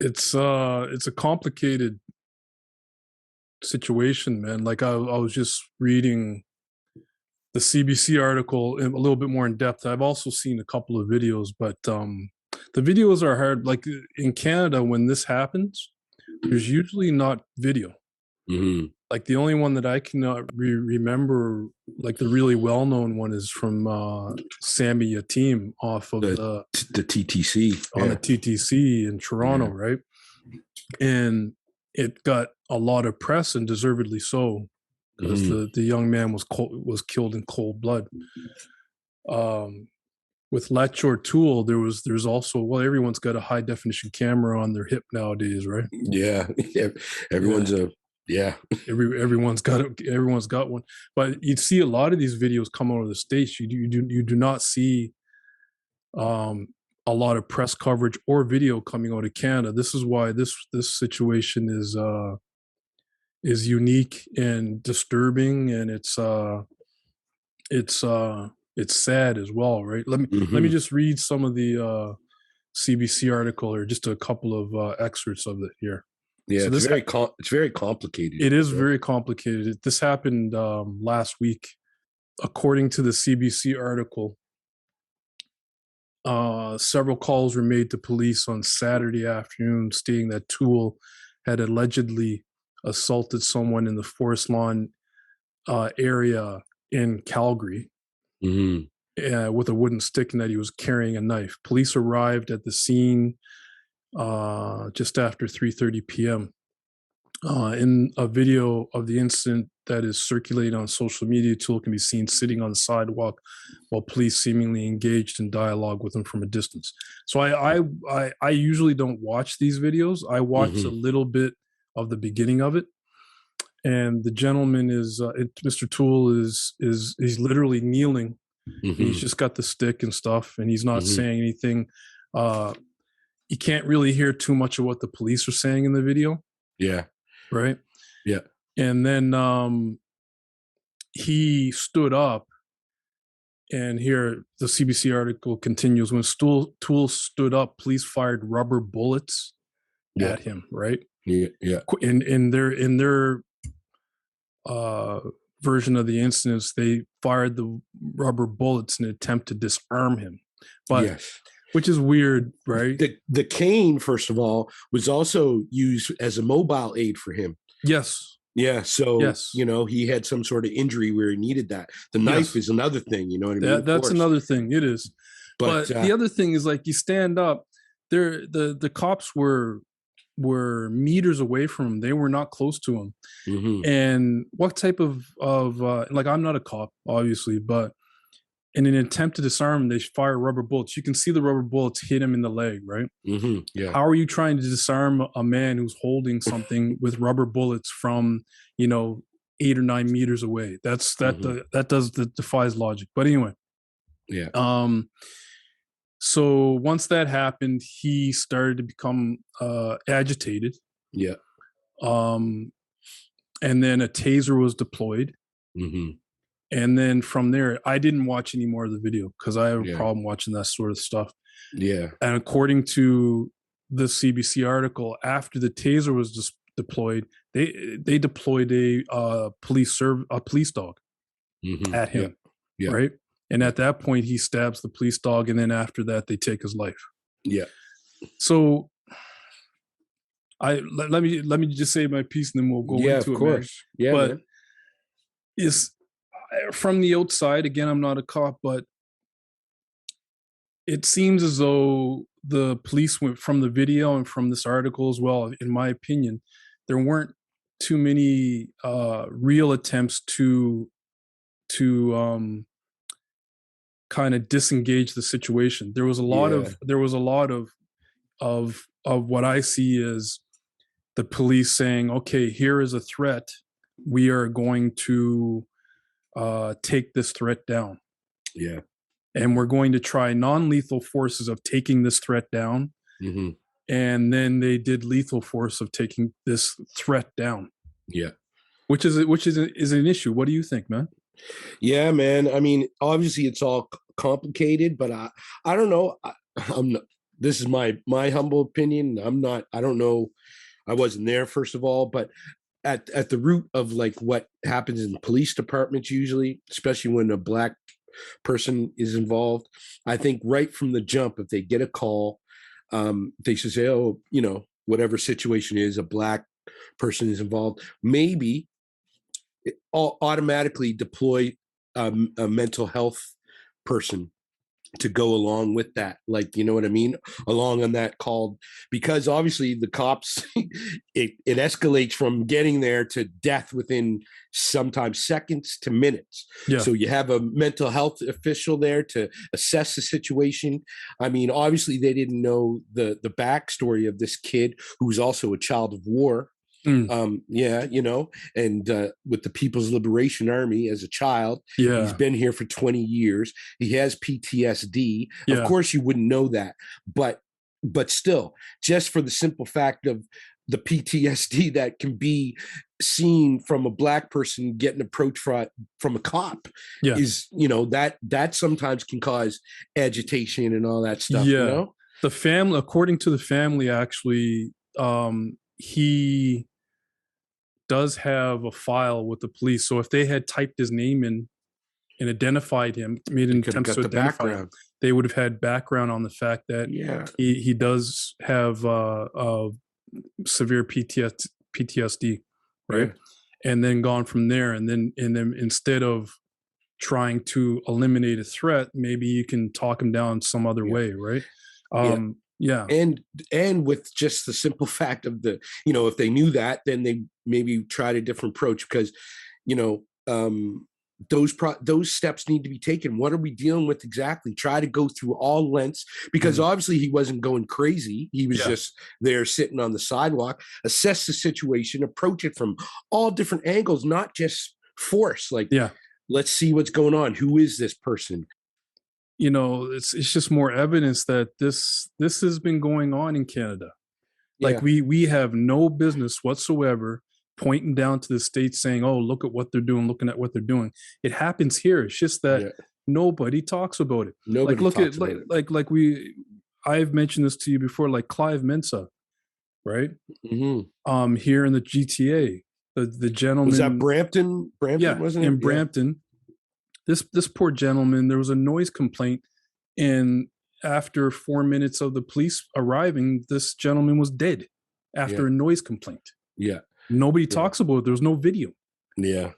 it's a complicated situation, man. Like I was just reading the CBC article a little bit more in depth. I've also seen a couple of videos, but the videos are hard. Like in Canada, when this happens, there's usually not video. Hmm. Like the only one that I can remember, like the really well-known one, is from Sammy Yatim off of The TTC, on the yeah. TTC in Toronto, Yeah. right? And it got a lot of press, and deservedly so, because Hmm. the young man was killed in cold blood. Um, with Latjor Tuel, there's also, well, everyone's got a high definition camera on their hip nowadays, right? Yeah. Yeah, Everyone's a yeah. everyone's got one. But you'd see a lot of these videos come out of the states. You do not see um, a lot of press coverage or video coming out of Canada. This is why this situation is unique and disturbing, and it's it's sad as well, right? Let me Hmm. just read some of the CBC article, or just a couple of excerpts of it here. Yeah, So it's very complicated, it is you know. very complicated. This happened last week, according to the CBC article. Several calls were made to police on Saturday afternoon, stating that Toole had allegedly assaulted someone in the Forest Lawn area in Calgary Hmm. with a wooden stick, and that he was carrying a knife. Police arrived at the scene just after 3:30 p.m. In a video of the incident that is circulating on social media, Toole can be seen sitting on the sidewalk while police seemingly engaged in dialogue with him from a distance. So I usually don't watch these videos. I watched a Hmm. little bit of the beginning of it, and the gentleman Mr. Toole is he's literally kneeling, and he's Hmm. just got the stick and stuff, and he's not Hmm. saying anything. Uh, you can't really hear too much of what the police are saying in the video, Yeah. right? Yeah. And then he stood up, and here the CBC article continues. When Toole stood up, police fired rubber bullets Yeah. at him, right? Yeah. Yeah. In their uh, version of the incidents, they fired the rubber bullets in an attempt to disarm him, but Yes. which is weird, right? The cane, first of all, was also used as a mobile aid for him. Yes, Yeah, so yes, he had some sort of injury where he needed that. The knife yes. is another thing, you know what I mean? That Of that's course, another thing. It is, but but the other thing is, like, you stand up. The cops were meters away from him. They were not close to him. mhm, And what type of like, I'm not a cop, obviously, but in an attempt to disarm him, they fire rubber bullets. You can see the rubber bullets hit him in the leg, right? yeah, How are you trying to disarm a man who's holding something with rubber bullets from, you know, 8 or 9 meters away? mhm, That defies logic. But anyway, yeah, um, so once that happened, he started to become agitated. yeah, Um, and then a taser was deployed. mhm, And then from there, I didn't watch any more of the video because I have a yeah, problem watching that sort of stuff. yeah, And according to the CBC article, after the taser was deployed, they deployed a police dog mhm, at yeah, him, yeah, right? And yeah, at that point, he stabs the police dog, and then after that, they take his life. yeah, So let me just say my piece, and then we'll go yeah, of into it, man. course, yeah, But man, is from the outside, again, I'm not a cop, but it seems as though the police went, from the video and from this article as well, in my opinion, there weren't too many real attempts to kind of disengage the situation. yeah, There was a lot of what I see as the police saying, okay, here is a threat. We are going to take this threat down. yeah, And we're going to try non-lethal forces of taking this threat down. mhm, And then they did lethal force of taking this threat down, yeah. which is an issue. What do you think, man? Yeah, man. I mean, obviously it's all complicated, but I don't know. I'm not. this is my humble opinion. I don't know. I wasn't there, first of all, but at the root of like what happens in police departments usually, especially when a black person is involved, I think right from the jump, if they get a call, they should say, oh, whatever situation is, a black person is involved, maybe automatically deploy a mental health person to go along with that, like, you know what I mean, along on that call, because obviously the cops it escalates from getting there to death within sometimes seconds to minutes. Yeah. So you have a mental health official there to assess the situation. I mean, obviously they didn't know the backstory of this kid who's also a child of war. Mm. Yeah, and with the People's Liberation Army as a child, he's Yeah. been here for 20 years. He has PTSD. Of Yeah. course, you wouldn't know that, but still, just for the simple fact of the PTSD that can be seen from a black person getting approached from a cop Yeah. is, that sometimes can cause agitation and all that stuff. Yeah. The family, according to the family, actually, he does have a file with the police. So if they had typed his name in and identified him, made They an could have attempt got to the identify him, background. they would have had background on the fact that Yeah. he does have severe PTSD, right? Yeah. And then gone from there, and then instead of trying to eliminate a threat, maybe you can talk him down some other Yeah. way, right? Yeah. Yeah. And with just the simple fact of if they knew that, then they maybe tried a different approach, because you know those steps need to be taken. What are we dealing with exactly? Try to go through all lengths, because obviously he wasn't going crazy. He was just there sitting on the sidewalk. Assess the situation, approach it from all different angles, not just force. Like, let's see what's going on. Who is this person? It's just more evidence that this has been going on in Canada. Like, we have no business whatsoever pointing down to the states saying, oh, look at what they're doing, looking at what they're doing. It happens here. It's just that nobody talks about it. Nobody like, look talks at about it. like I've mentioned this to you before, like Clive Mensa, right? Mm-hmm. Here in the GTA, the gentleman, was that Brampton? Brampton, wasn't it? In Brampton. This poor gentleman, there was a noise complaint, and after 4 minutes of the police arriving, this gentleman was dead after a noise complaint. Nobody talks about it. There's no video.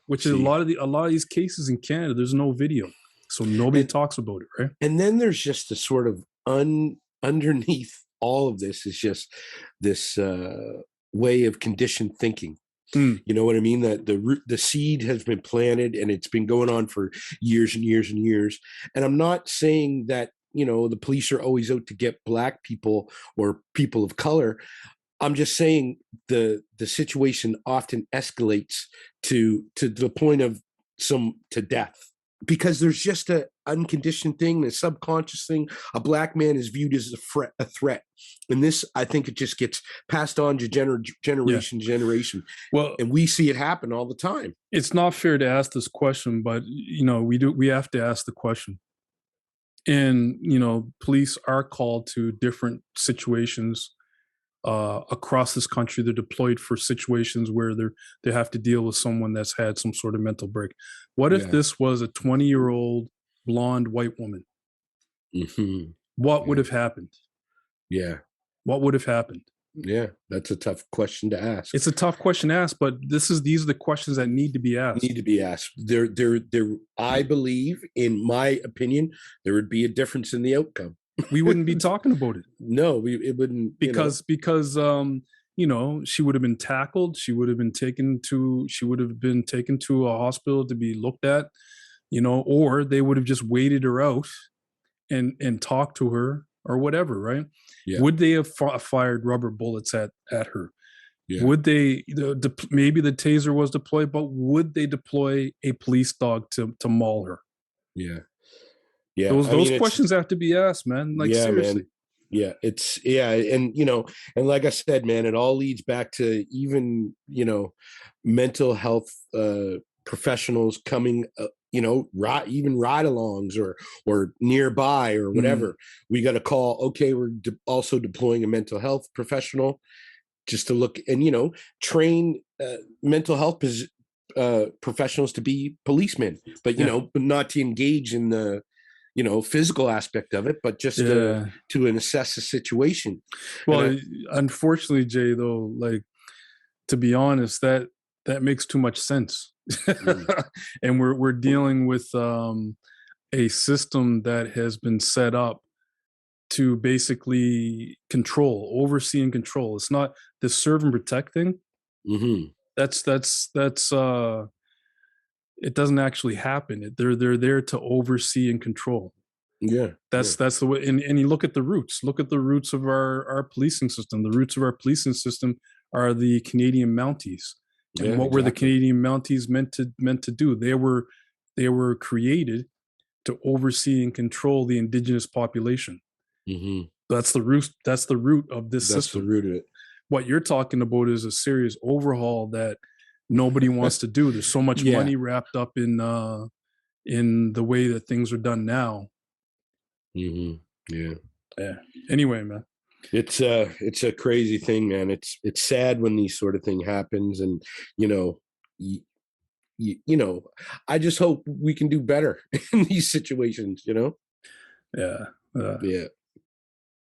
Which is a lot of these cases in Canada, there's no video. So nobody talks about it, right? And then there's just the sort of underneath all of this is just this way of conditioned thinking. You know what I mean? That the seed has been planted, and it's been going on for years and years and years. And I'm not saying that, the police are always out to get black people or people of color. I'm just saying the situation often escalates to the point of to death, because there's just a unconditioned thing, a subconscious thing. A black man is viewed as a threat. And this, I think, it just gets passed on to generation to generation. Well, and we see it happen all the time. It's not fair to ask this question, but we have to ask the question. And police are called to different situations across this country. They're deployed for situations where they have to deal with someone that's had some sort of mental break. What if this was a 20-year-old blonde white woman? Mm-hmm. What would have happened? What would have happened? That's a tough question to ask. It's a tough question to ask, but these are the questions that need to be asked. There. I believe, in my opinion, there would be a difference in the outcome. We wouldn't be talking about it. No, it wouldn't, because she would have been tackled. She would have been taken to a hospital to be looked at, or they would have just waited her out and talked to her or whatever, right? Would they have fired rubber bullets at her? Would they? Maybe the taser was deployed, but would they deploy a police dog to maul her? Those questions have to be asked, man. Like, seriously. Man. And like I said, man, it all leads back to even mental health professionals coming even ride-alongs or nearby or Mm, whatever. We got to call. Okay, we're also deploying a mental health professional just to look and train mental health professionals to be policemen, but yeah, but not to engage in the physical aspect of it, but just yeah. to assess the situation. And Well, unfortunately, Jay, though, like, to be honest, that makes too much sense. mm, And we're dealing with a system that has been set up to basically oversee and control. It's not the serve and protect thing. mm-hmm. That's it doesn't actually happen. They're there to oversee and control. Yeah, yeah, That's the way. And you look at the roots. Look at the roots of our policing system. The roots of our policing system are the Canadian Mounties. And yeah, what were the exactly. Canadian Mounties meant to do? They were created to oversee and control the indigenous population. Mm-hmm. That's the root. That's the root of this That's the system. root of it. What you're talking about is a serious overhaul that nobody wants to do. There's so much Yeah. money wrapped up in the way that things are done now. Mm-hmm. Yeah. Yeah. Anyway, man. It's a crazy thing, man. It's sad when these sort of thing happens, and you know, you, I just hope we can do better in these situations. Yeah. Yeah.